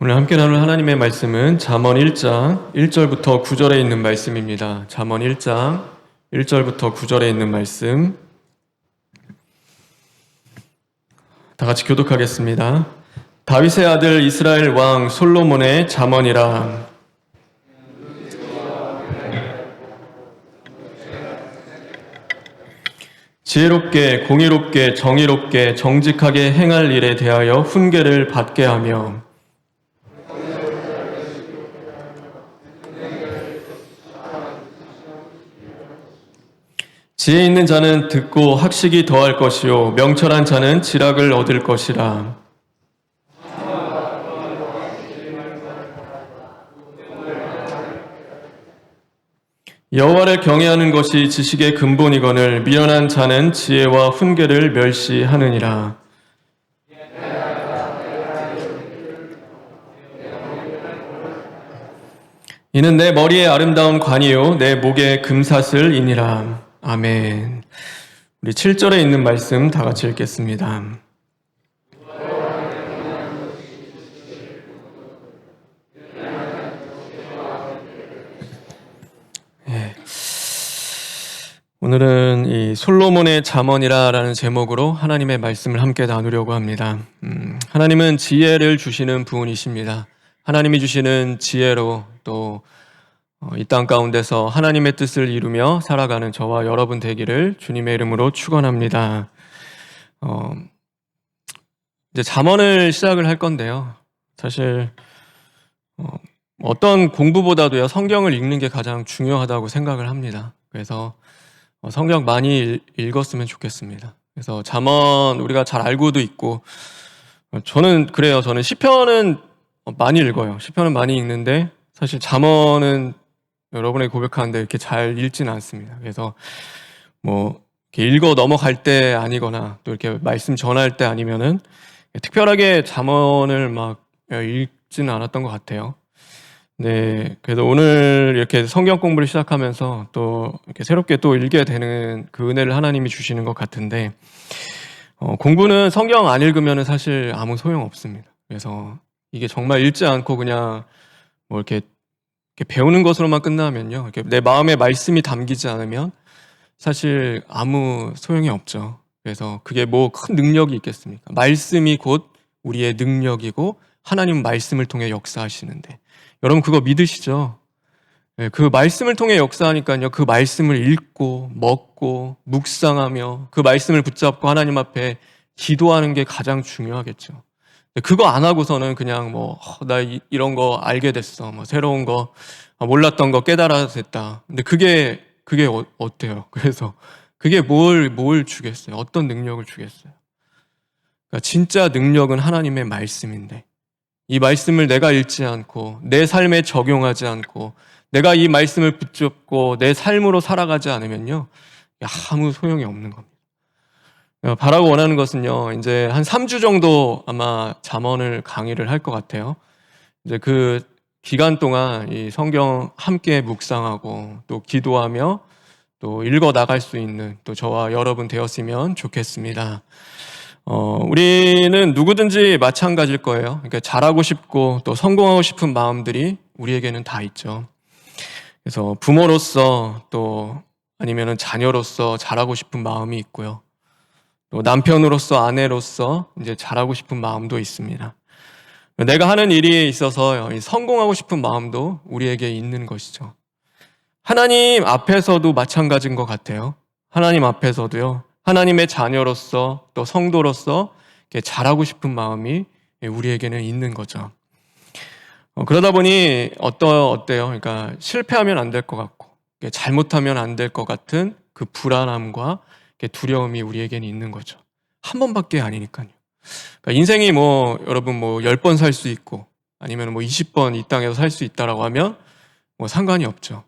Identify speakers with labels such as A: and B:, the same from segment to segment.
A: 오늘 함께 나눌 하나님의 말씀은 잠언 1장 1절부터 9절에 있는 말씀입니다. 잠언 1장 1절부터 9절에 있는 말씀 다 같이 교독하겠습니다. 다윗의 아들 이스라엘 왕 솔로몬의 잠언이라. 지혜롭게 공의롭게 정의롭게 정직하게 행할 일에 대하여 훈계를 받게 하며 지혜 있는 자는 듣고 학식이 더할 것이요 명철한 자는 지락을 얻을 것이라. 여호와를 경외하는 것이 지식의 근본이거늘 미련한 자는 지혜와 훈계를 멸시하느니라. 이는 내 머리에 아름다운 관이요 내 목에 금사슬이니라. 아멘. 우리 7절에 있는 말씀 다 같이 읽겠습니다. 오늘은 이 솔로몬의 잠언이라라는 제목으로 하나님의 말씀을 함께 나누려고 합니다. 하나님은 지혜를 주시는 분이십니다. 하나님이 주시는 지혜로 또 이 땅 가운데서 하나님의 뜻을 이루며 살아가는 저와 여러분 되기를 주님의 이름으로 축원합니다. 이제 잠언을 시작을 할 건데요. 사실 어떤 공부보다도요 성경을 읽는 게 가장 중요하다고 생각을 합니다. 그래서 성경 많이 읽었으면 좋겠습니다. 그래서 잠언 우리가 잘 알고도 있고 저는 그래요. 저는 시편은 많이 읽어요. 시편은 많이 읽는데 사실 잠언은 여러분에게 고백하는데 이렇게 잘 읽지는 않습니다. 그래서 뭐 이렇게 읽어 넘어갈 때 아니거나 또 이렇게 말씀 전할 때 아니면은 특별하게 잠언을 막 읽지는 않았던 것 같아요. 네, 그래서 오늘 이렇게 성경 공부를 시작하면서 또 이렇게 새롭게 또 읽게 되는 그 은혜를 하나님이 주시는 것 같은데 공부는 성경 안 읽으면은 사실 아무 소용 없습니다. 그래서 이게 정말 읽지 않고 그냥 뭐 이렇게 배우는 것으로만 끝나면요. 이렇게 내 마음에 말씀이 담기지 않으면 사실 아무 소용이 없죠. 그래서 그게 뭐 큰 능력이 있겠습니까? 말씀이 곧 우리의 능력이고 하나님은 말씀을 통해 역사하시는데 여러분 그거 믿으시죠? 네, 그 말씀을 통해 역사하니까요. 그 말씀을 읽고 먹고 묵상하며 그 말씀을 붙잡고 하나님 앞에 기도하는 게 가장 중요하겠죠. 그거 안 하고서는 그냥 나 이런 거 알게 됐어. 새로운 거, 몰랐던 거 깨달아 됐다. 근데 그게 어때요? 그래서 그게 뭘 주겠어요? 어떤 능력을 주겠어요? 그러니까 진짜 능력은 하나님의 말씀인데 이 말씀을 내가 읽지 않고 내 삶에 적용하지 않고 내가 이 말씀을 붙잡고 내 삶으로 살아가지 않으면요. 아무 소용이 없는 겁니다. 바라고 원하는 것은요, 이제 한 3주 정도 아마 잠언을 강의를 할 것 같아요. 이제 그 기간 동안 이 성경 함께 묵상하고 또 기도하며 또 읽어 나갈 수 있는 또 저와 여러분 되었으면 좋겠습니다. 우리는 누구든지 마찬가지일 거예요. 그러니까 잘하고 싶고 또 성공하고 싶은 마음들이 우리에게는 다 있죠. 그래서 부모로서 또 아니면은 자녀로서 잘하고 싶은 마음이 있고요. 또 남편으로서 아내로서 이제 잘하고 싶은 마음도 있습니다. 내가 하는 일이 있어서 성공하고 싶은 마음도 우리에게 있는 것이죠. 하나님 앞에서도 마찬가지인 것 같아요. 하나님 앞에서도요. 하나님의 자녀로서 또 성도로서 잘하고 싶은 마음이 우리에게는 있는 거죠. 그러다 보니 어때요? 그러니까 실패하면 안 될 것 같고 잘못하면 안 될 것 같은 그 불안함과 두려움이 우리에게는 있는 거죠. 한 번밖에 아니니까요. 그러니까 인생이 여러분 10번 살 수 있고 아니면 20번 이 땅에서 살 수 있다라고 하면 상관이 없죠.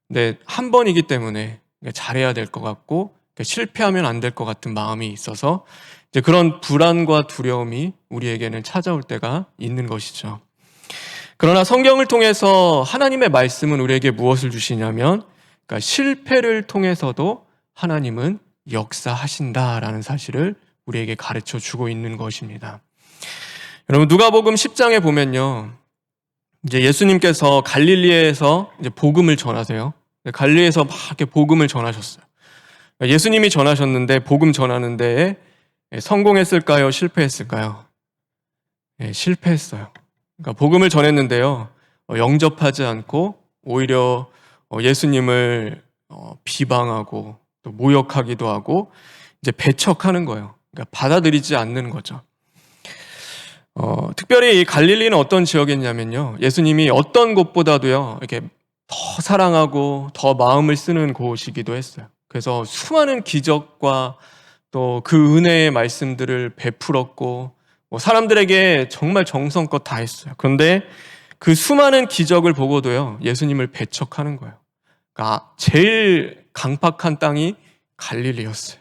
A: 근데 한 번이기 때문에 잘해야 될 것 같고 실패하면 안 될 것 같은 마음이 있어서 이제 그런 불안과 두려움이 우리에게는 찾아올 때가 있는 것이죠. 그러나 성경을 통해서 하나님의 말씀은 우리에게 무엇을 주시냐면 그러니까 실패를 통해서도 하나님은 역사하신다라는 사실을 우리에게 가르쳐 주고 있는 것입니다. 여러분, 누가복음 10장에 보면요, 이제 예수님께서 갈릴리에서 이제 복음을 전하세요. 갈릴리에서 막 이렇게 복음을 전하셨어요. 예수님이 전하셨는데 복음 전하는 데에 성공했을까요? 실패했을까요? 실패했어요. 그러니까 복음을 전했는데요, 영접하지 않고 오히려 예수님을 비방하고 또 모욕하기도 하고 이제 배척하는 거예요. 그러니까 받아들이지 않는 거죠. 특별히 이 갈릴리는 어떤 지역이었냐면요, 예수님이 어떤 곳보다도요 이렇게 더 사랑하고 더 마음을 쓰는 곳이기도 했어요. 그래서 수많은 기적과 또 그 은혜의 말씀들을 베풀었고 사람들에게 정말 정성껏 다 했어요. 그런데 그 수많은 기적을 보고도요 예수님을 배척하는 거예요. 그러니까 제일 강팍한 땅이 갈릴리였어요.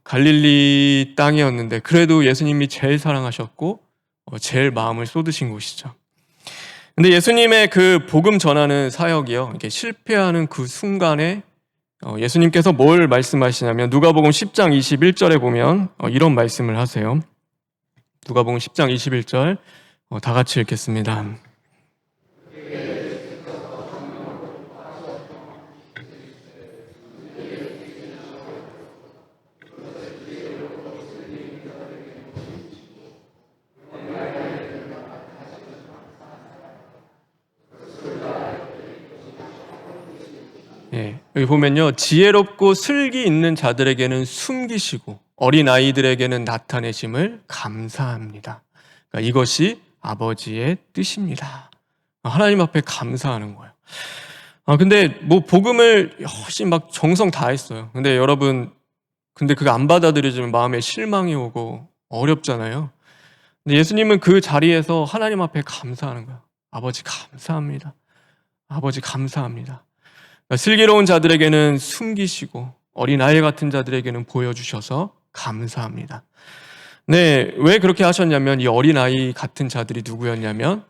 A: 갈릴리 땅이었는데 그래도 예수님이 제일 사랑하셨고 제일 마음을 쏟으신 곳이죠. 근데 예수님의 그 복음 전하는 사역이요, 이렇게 실패하는 그 순간에 예수님께서 뭘 말씀하시냐면 누가복음 10장 21절에 보면 이런 말씀을 하세요. 누가복음 10장 21절 다 같이 읽겠습니다. 여기 보면요, 지혜롭고 슬기 있는 자들에게는 숨기시고 어린 아이들에게는 나타내심을 감사합니다. 그러니까 이것이 아버지의 뜻입니다. 하나님 앞에 감사하는 거예요. 근데 뭐 복음을 훨씬 막 정성 다했어요. 근데 여러분, 근데 그거 안 받아들여지면 마음에 실망이 오고 어렵잖아요. 근데 예수님은 그 자리에서 하나님 앞에 감사하는 거예요. 아버지 감사합니다. 아버지 감사합니다. 슬기로운 자들에게는 숨기시고 어린아이 같은 자들에게는 보여주셔서 감사합니다. 네, 왜 그렇게 하셨냐면 이 어린아이 같은 자들이 누구였냐면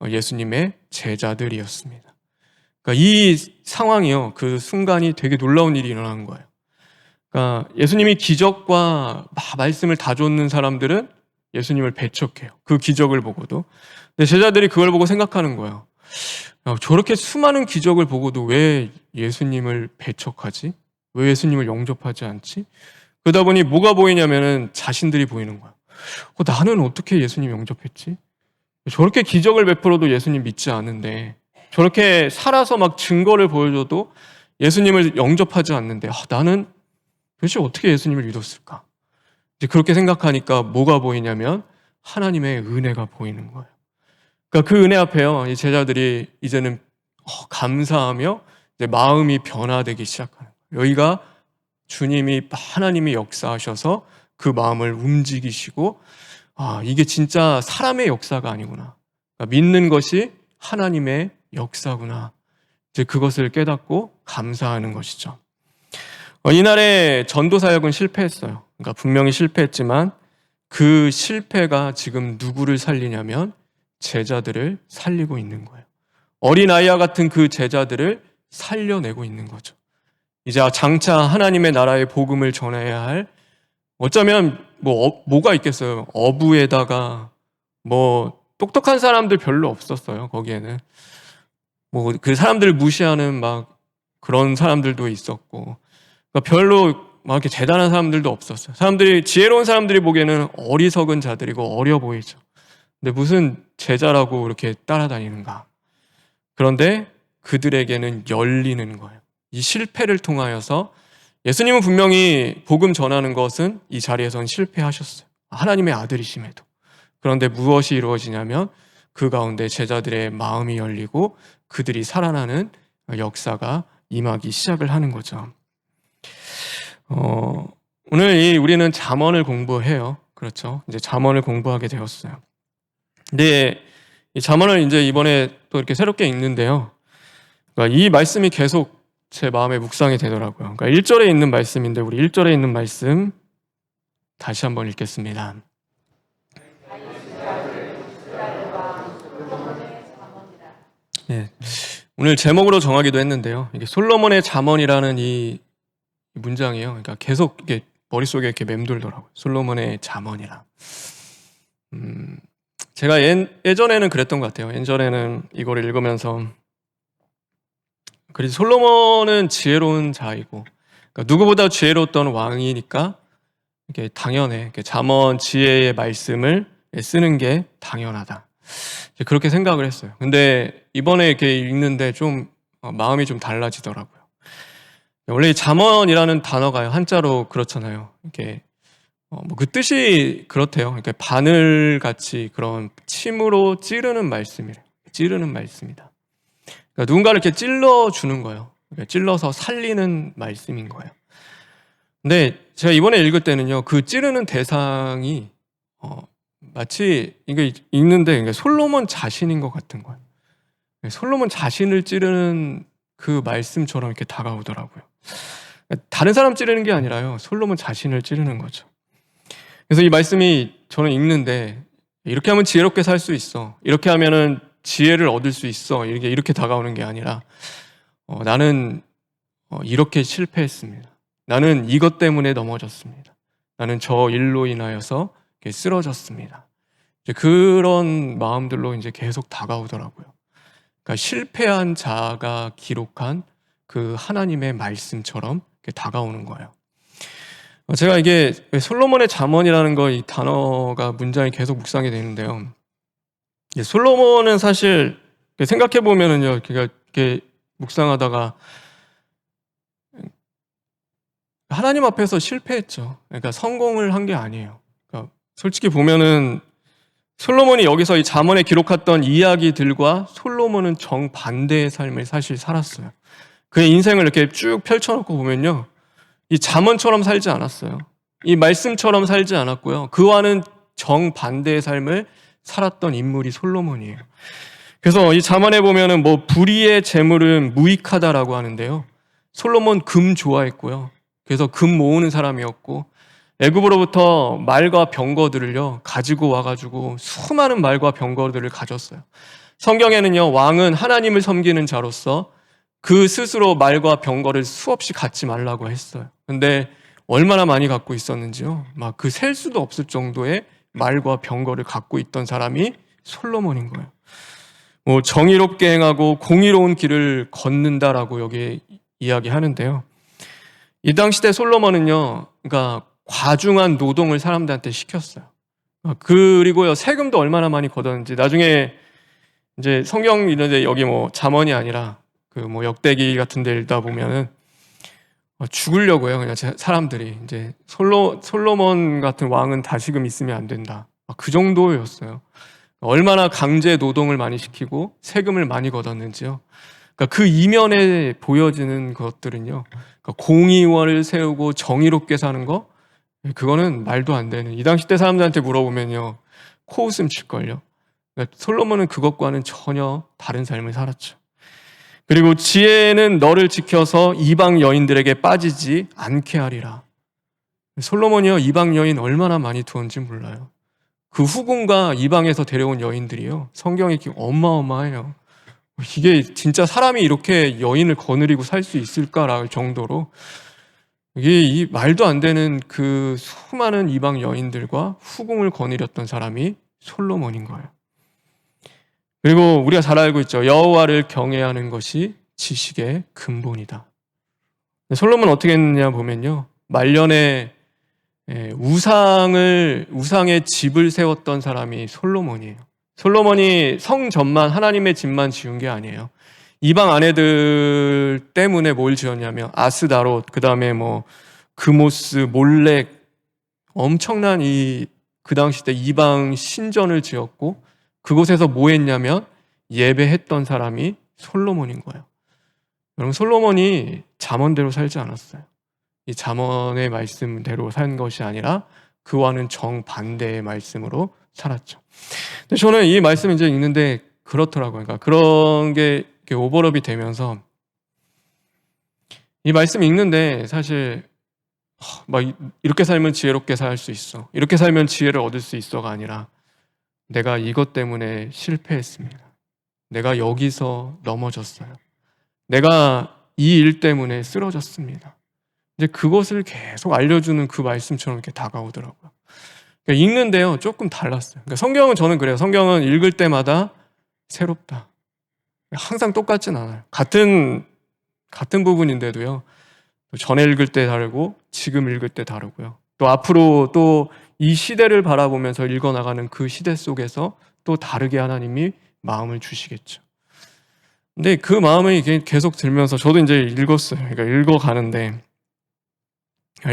A: 예수님의 제자들이었습니다. 그러니까 이 상황이요, 그 순간이 되게 놀라운 일이 일어난 거예요. 그러니까 예수님이 기적과 말씀을 다 줬는 사람들은 예수님을 배척해요. 그 기적을 보고도. 근데 제자들이 그걸 보고 생각하는 거예요. 저렇게 수많은 기적을 보고도 왜 예수님을 배척하지? 왜 예수님을 영접하지 않지? 그러다 보니 뭐가 보이냐면은 자신들이 보이는 거야. 나는 어떻게 예수님 영접했지? 저렇게 기적을 베풀어도 예수님 믿지 않는데, 저렇게 살아서 막 증거를 보여줘도 예수님을 영접하지 않는데, 나는 도대체 어떻게 예수님을 믿었을까? 이제 그렇게 생각하니까 뭐가 보이냐면 하나님의 은혜가 보이는 거예요. 그러니까 그 은혜 앞에요, 이 제자들이 이제는 감사하며 이제 마음이 변화되기 시작하는 거예요. 여기가 주님이, 하나님이 역사하셔서 그 마음을 움직이시고, 이게 진짜 사람의 역사가 아니구나. 그러니까 믿는 것이 하나님의 역사구나. 이제 그것을 깨닫고 감사하는 것이죠. 이날의 전도 사역은 실패했어요. 그러니까 분명히 실패했지만 그 실패가 지금 누구를 살리냐면 제자들을 살리고 있는 거예요. 어린아이와 같은 그 제자들을 살려내고 있는 거죠. 이제 장차 하나님의 나라의 복음을 전해야 할, 어쩌면 뭐가 있겠어요. 어부에다가 똑똑한 사람들 별로 없었어요. 거기에는 그 사람들을 무시하는 막 그런 사람들도 있었고, 그러니까 별로 막 이렇게 대단한 사람들도 없었어요. 사람들이, 지혜로운 사람들이 보기에는 어리석은 자들이고 어려 보이죠. 근데 무슨 제자라고 이렇게 따라다니는가? 그런데 그들에게는 열리는 거예요. 이 실패를 통하여서, 예수님은 분명히 복음 전하는 것은 이 자리에서는 실패하셨어요. 하나님의 아들이심에도. 그런데 무엇이 이루어지냐면 그 가운데 제자들의 마음이 열리고 그들이 살아나는 역사가 임하기 시작을 하는 거죠. 오늘 우리는 잠언을 공부해요. 그렇죠? 이제 잠언을 공부하게 되었어요. 근데 이 잠언을 이제 이번에 또 이렇게 새롭게 읽는데요. 그러니까 이 말씀이 계속 제 마음에 묵상이 되더라고요. 그러니까 1절에 있는 말씀인데, 우리 1절에 있는 말씀 다시 한번 읽겠습니다. 네, 오늘 제목으로 정하기도 했는데요. 이게 솔로몬의 잠언이라는 이 문장이에요. 그러니까 계속 이게 머릿속에 이렇게 맴돌더라고요. 솔로몬의 잠언이라. 제가 예전에는 그랬던 것 같아요. 예전에는 이거를 읽으면서 그래서 솔로몬은 지혜로운 자이고, 그러니까 누구보다 지혜로웠던 왕이니까 이게 당연해. 이렇게 잠언 지혜의 말씀을 쓰는 게 당연하다. 그렇게 생각을 했어요. 근데 이번에 이렇게 읽는데 좀 마음이 좀 달라지더라고요. 원래 이 잠언이라는 단어가요, 한자로 그렇잖아요. 이렇게 뭐 그 뜻이 그렇대요. 이렇게 바늘같이 그런 침으로 찌르는 말씀이래요. 찌르는 말씀이다. 그러니까 누군가를 이렇게 찔러주는 거예요. 그러니까 찔러서 살리는 말씀인 거예요. 근데 제가 이번에 읽을 때는요, 그 찌르는 대상이 마치 이게 읽는데 이게 솔로몬 자신인 것 같은 거예요. 솔로몬 자신을 찌르는 그 말씀처럼 이렇게 다가오더라고요. 다른 사람 찌르는 게 아니라요, 솔로몬 자신을 찌르는 거죠. 그래서 이 말씀이 저는 읽는데, 이렇게 하면 지혜롭게 살 수 있어, 이렇게 하면은 지혜를 얻을 수 있어, 이렇게 다가오는 게 아니라 나는 이렇게 실패했습니다. 나는 이것 때문에 넘어졌습니다. 나는 저 일로 인하여서 쓰러졌습니다. 이제 그런 마음들로 이제 계속 다가오더라고요. 그러니까 실패한 자가 기록한 그 하나님의 말씀처럼 다가오는 거예요. 제가 이게 솔로몬의 잠언이라는 거, 이 단어가 문장이 계속 묵상이 되는데요. 솔로몬은 사실 생각해 보면은요, 이렇게 묵상하다가 하나님 앞에서 실패했죠. 그러니까 성공을 한 게 아니에요. 그러니까 솔직히 보면은 솔로몬이 여기서 이 잠언에 기록했던 이야기들과 솔로몬은 정반대의 삶을 사실 살았어요. 그의 인생을 이렇게 쭉 펼쳐놓고 보면요, 이 잠언처럼 살지 않았어요. 이 말씀처럼 살지 않았고요, 그와는 정반대의 삶을 살았던 인물이 솔로몬이에요. 그래서 이 잠언에 보면은 뭐 불의의 재물은 무익하다라고 하는데요, 솔로몬 금 좋아했고요, 그래서 금 모으는 사람이었고, 애굽으로부터 말과 병거들을요 가지고 와가지고 수많은 말과 병거들을 가졌어요. 성경에는요, 왕은 하나님을 섬기는 자로서 그 스스로 말과 병거를 수없이 갖지 말라고 했어요. 근데 얼마나 많이 갖고 있었는지요, 막 그 셀 수도 없을 정도의 말과 병거를 갖고 있던 사람이 솔로몬인 거예요. 뭐 정의롭게 행하고 공의로운 길을 걷는다라고 여기 이야기하는데요, 이 당시 때 솔로몬은요, 그러니까 과중한 노동을 사람들한테 시켰어요. 그리고요, 세금도 얼마나 많이 걷었는지 나중에 이제 성경 이런데, 여기 뭐 잠언이 아니라 그 뭐 역대기 같은 데 읽다 보면은 죽으려고요, 그냥 사람들이. 이제 솔로몬 같은 왕은 다시금 있으면 안 된다, 그 정도였어요. 얼마나 강제 노동을 많이 시키고 세금을 많이 걷었는지요. 그러니까 그 이면에 보여지는 것들은요, 그러니까 공의원을 세우고 정의롭게 사는 거, 그거는 말도 안 되는, 이 당시 때 사람들한테 물어보면요, 코웃음 칠걸요. 그러니까 솔로몬은 그것과는 전혀 다른 삶을 살았죠. 그리고 지혜는 너를 지켜서 이방 여인들에게 빠지지 않게 하리라. 솔로몬이요, 이방 여인 얼마나 많이 두었는지 몰라요. 그 후궁과 이방에서 데려온 여인들이요, 성경에 어마어마해요. 이게 진짜 사람이 이렇게 여인을 거느리고 살 수 있을까랄 정도로, 이게 이 말도 안 되는 그 수많은 이방 여인들과 후궁을 거느렸던 사람이 솔로몬인 거예요. 그리고 우리가 잘 알고 있죠. 여호와를 경외하는 것이 지식의 근본이다. 솔로몬은 어떻게 했느냐 보면요, 말년에 우상의 집을 세웠던 사람이 솔로몬이에요. 솔로몬이 성전만, 하나님의 집만 지은 게 아니에요. 이방 아내들 때문에 뭘 지었냐면 아스다롯, 그 다음에 뭐 그모스, 몰렉, 엄청난 그 당시 때 이방 신전을 지었고, 그곳에서 뭐 했냐면 예배했던 사람이 솔로몬인 거예요. 여러분, 솔로몬이 잠언대로 살지 않았어요. 이 잠언의 말씀대로 산 것이 아니라 그와는 정반대의 말씀으로 살았죠. 근데 저는 이 말씀 이제 읽는데 그렇더라고요. 그러니까 그런 게 이렇게 오버랩이 되면서, 이 말씀 읽는데 사실 막 이렇게 살면 지혜롭게 살 수 있어, 이렇게 살면 지혜를 얻을 수 있어가 아니라, 내가 이것 때문에 실패했습니다. 내가 여기서 넘어졌어요. 내가 이 일 때문에 쓰러졌습니다. 이제 그것을 계속 알려주는 그 말씀처럼 이렇게 다가오더라고요. 그러니까 읽는데요, 조금 달랐어요. 그러니까 성경은 저는 그래요. 성경은 읽을 때마다 새롭다. 항상 똑같진 않아요. 같은 부분인데도요, 전에 읽을 때 다르고 지금 읽을 때 다르고요. 또 앞으로 또 이 시대를 바라보면서 읽어나가는 그 시대 속에서 또 다르게 하나님이 마음을 주시겠죠. 근데 그 마음이 계속 들면서 저도 이제 읽었어요. 그러니까 읽어가는데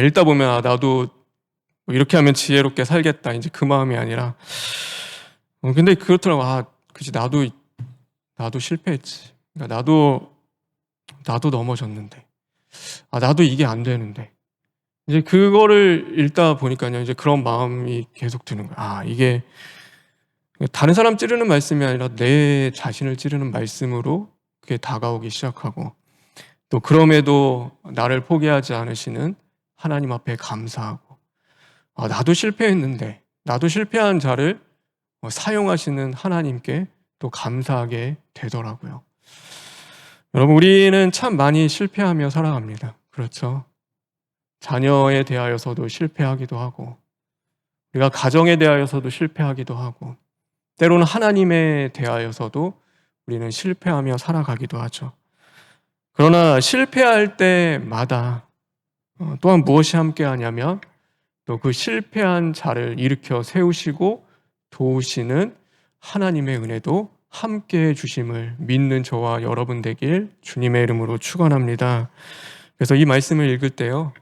A: 읽다 보면 나도 이렇게 하면 지혜롭게 살겠다, 이제 그 마음이 아니라 근데 그렇더라고. 그치, 나도 실패했지. 그러니까 나도 넘어졌는데 나도 이게 안 되는데, 이제 그거를 읽다 보니까요, 이제 그런 마음이 계속 드는 거야. 이게 다른 사람 찌르는 말씀이 아니라 내 자신을 찌르는 말씀으로 그게 다가오기 시작하고, 또 그럼에도 나를 포기하지 않으시는 하나님 앞에 감사하고, 나도 실패했는데 나도 실패한 자를 사용하시는 하나님께 또 감사하게 되더라고요. 여러분, 우리는 참 많이 실패하며 살아갑니다. 그렇죠? 자녀에 대하여서도 실패하기도 하고, 우리가 가정에 대하여서도 실패하기도 하고, 때로는 하나님에 대하여서도 우리는 실패하며 살아가기도 하죠. 그러나 실패할 때마다 또한 무엇이 함께하냐면, 또 그 실패한 자를 일으켜 세우시고 도우시는 하나님의 은혜도 함께해 주심을 믿는 저와 여러분 되길 주님의 이름으로 축원합니다. 그래서 이 말씀을 읽을 때요,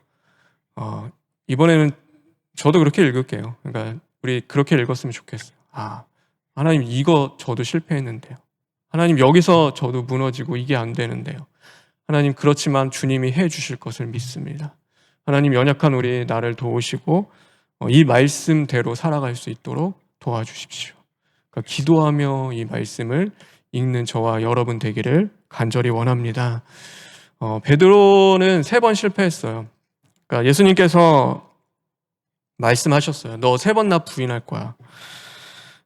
A: 이번에는 저도 그렇게 읽을게요. 그러니까 우리 그렇게 읽었으면 좋겠어요. 하나님, 이거 저도 실패했는데요. 하나님, 여기서 저도 무너지고 이게 안 되는데요. 하나님, 그렇지만 주님이 해 주실 것을 믿습니다. 하나님, 연약한 우리 나를 도우시고 이 말씀대로 살아갈 수 있도록 도와주십시오. 그러니까 기도하며 이 말씀을 읽는 저와 여러분 되기를 간절히 원합니다. 베드로는 3번 실패했어요. 그러니까 예수님께서 말씀하셨어요. 너 3번 나 부인할 거야.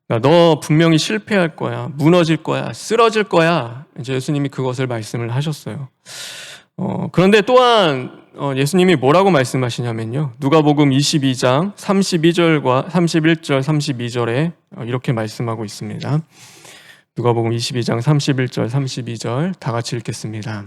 A: 그러니까 너 분명히 실패할 거야. 무너질 거야. 쓰러질 거야. 이제 예수님이 그것을 말씀을 하셨어요. 그런데 또한 예수님이 뭐라고 말씀하시냐면요, 누가복음 22장 32절과 31절 32절에 이렇게 말씀하고 있습니다. 누가복음 22장 31절 32절 다 같이 읽겠습니다.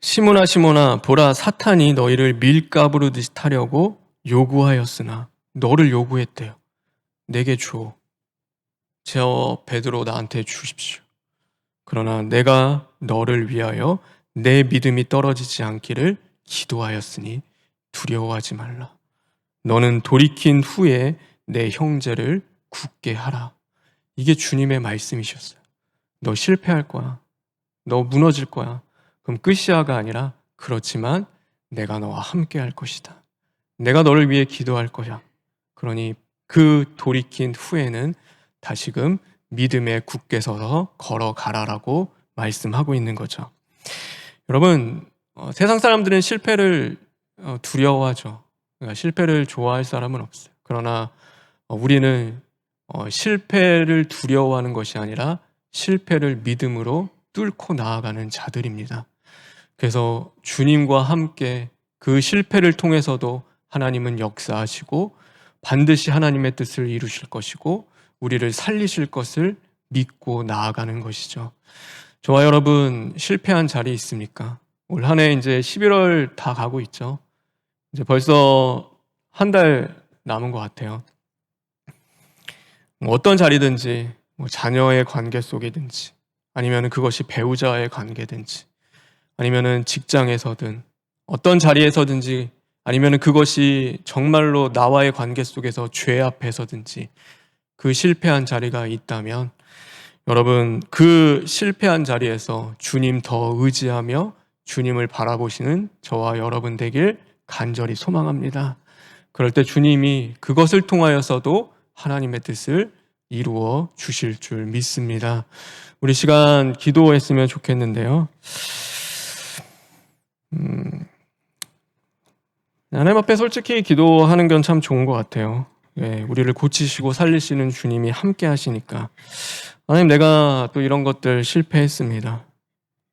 A: 시몬아 시몬아, 보라, 사탄이 너희를 밀가부로 듯이 타려고 요구하였으나, 너를 요구했대요. 내게 줘. 저 베드로 나한테 주십시오. 그러나 내가 너를 위하여 내 믿음이 떨어지지 않기를 기도하였으니 두려워하지 말라. 너는 돌이킨 후에 내 형제를 굳게 하라. 이게 주님의 말씀이셨어요. 너 실패할 거야. 너 무너질 거야. 그럼 끝이야가 아니라, 그렇지만 내가 너와 함께 할 것이다. 내가 너를 위해 기도할 거야. 그러니 그 돌이킨 후에는 다시금 믿음에 굳게 서서 걸어가라라고 말씀하고 있는 거죠. 여러분, 세상 사람들은 실패를 두려워하죠. 그러니까 실패를 좋아할 사람은 없어요. 그러나 우리는 실패를 두려워하는 것이 아니라 실패를 믿음으로 뚫고 나아가는 자들입니다. 그래서 주님과 함께 그 실패를 통해서도 하나님은 역사하시고 반드시 하나님의 뜻을 이루실 것이고 우리를 살리실 것을 믿고 나아가는 것이죠. 저와 여러분, 실패한 자리 있습니까? 올 한 해 이제 11월 다 가고 있죠. 이제 벌써 한 달 남은 것 같아요. 어떤 자리든지, 자녀의 관계 속이든지, 아니면 그것이 배우자의 관계든지, 아니면 직장에서든 어떤 자리에서든지, 아니면 그것이 정말로 나와의 관계 속에서 죄 앞에서든지 그 실패한 자리가 있다면, 여러분, 그 실패한 자리에서 주님 더 의지하며 주님을 바라보시는 저와 여러분 되길 간절히 소망합니다. 그럴 때 주님이 그것을 통하여서도 하나님의 뜻을 이루어 주실 줄 믿습니다. 우리 시간 기도했으면 좋겠는데요. 하나님 앞에 솔직히 기도하는 건 참 좋은 것 같아요. 예, 우리를 고치시고 살리시는 주님이 함께 하시니까. 하나님, 내가 또 이런 것들 실패했습니다.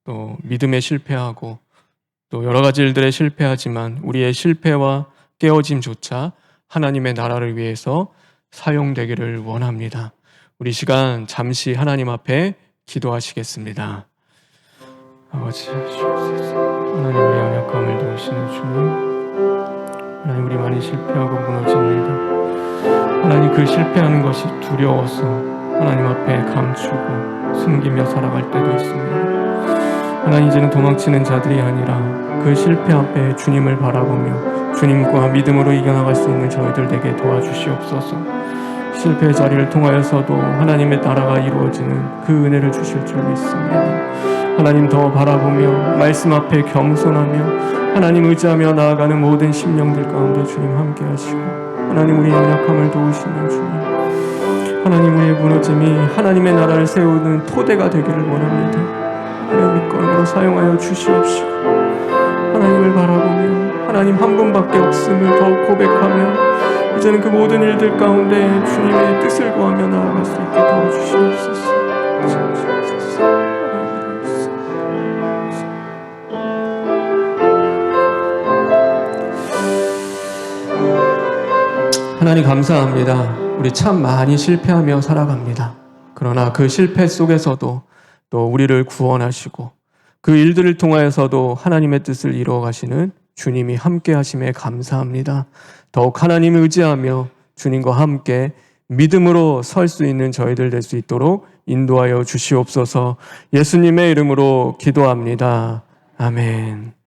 A: 또 믿음에 실패하고 또 여러 가지 일들에 실패하지만 우리의 실패와 깨어짐조차 하나님의 나라를 위해서 사용되기를 원합니다. 우리 시간 잠시 하나님 앞에 기도하시겠습니다. 아버지 주옵소서. 하나님, 우리 연약함을 도우시는 주님, 하나님, 우리 많이 실패하고 무너집니다. 하나님, 그 실패하는 것이 두려워서 하나님 앞에 감추고 숨기며 살아갈 때도 있습니다. 하나님, 이제는 도망치는 자들이 아니라 그 실패 앞에 주님을 바라보며 주님과 믿음으로 이겨나갈 수 있는 저희들 되게 도와주시옵소서. 실패의 자리를 통하여서도 하나님의 나라가 이루어지는 그 은혜를 주실 줄 믿습니다. 하나님, 더 바라보며 말씀 앞에 겸손하며 하나님 의지하며 나아가는 모든 심령들 가운데 주님 함께 하시고, 하나님, 우리 연약함을 도우시는 주님, 하나님, 우리의 무너짐이 하나님의 나라를 세우는 토대가 되기를 원합니다. 하나님, 믿건으로 사용하여 주시옵시고, 하나님을 바라보며 하나님 한 분밖에 없음을 더 고백하며 이제는 그 모든 일들 가운데 주님의 뜻을 구하며 나아갈 수 있게 도와주시옵소서. 하나님, 감사합니다. 우리 참 많이 실패하며 살아갑니다. 그러나 그 실패 속에서도 또 우리를 구원하시고 그 일들을 통하여서도 하나님의 뜻을 이루어 가시는 주님이 함께 하심에 감사합니다. 더욱 하나님을 의지하며 주님과 함께 믿음으로 설 수 있는 저희들 될 수 있도록 인도하여 주시옵소서. 예수님의 이름으로 기도합니다. 아멘.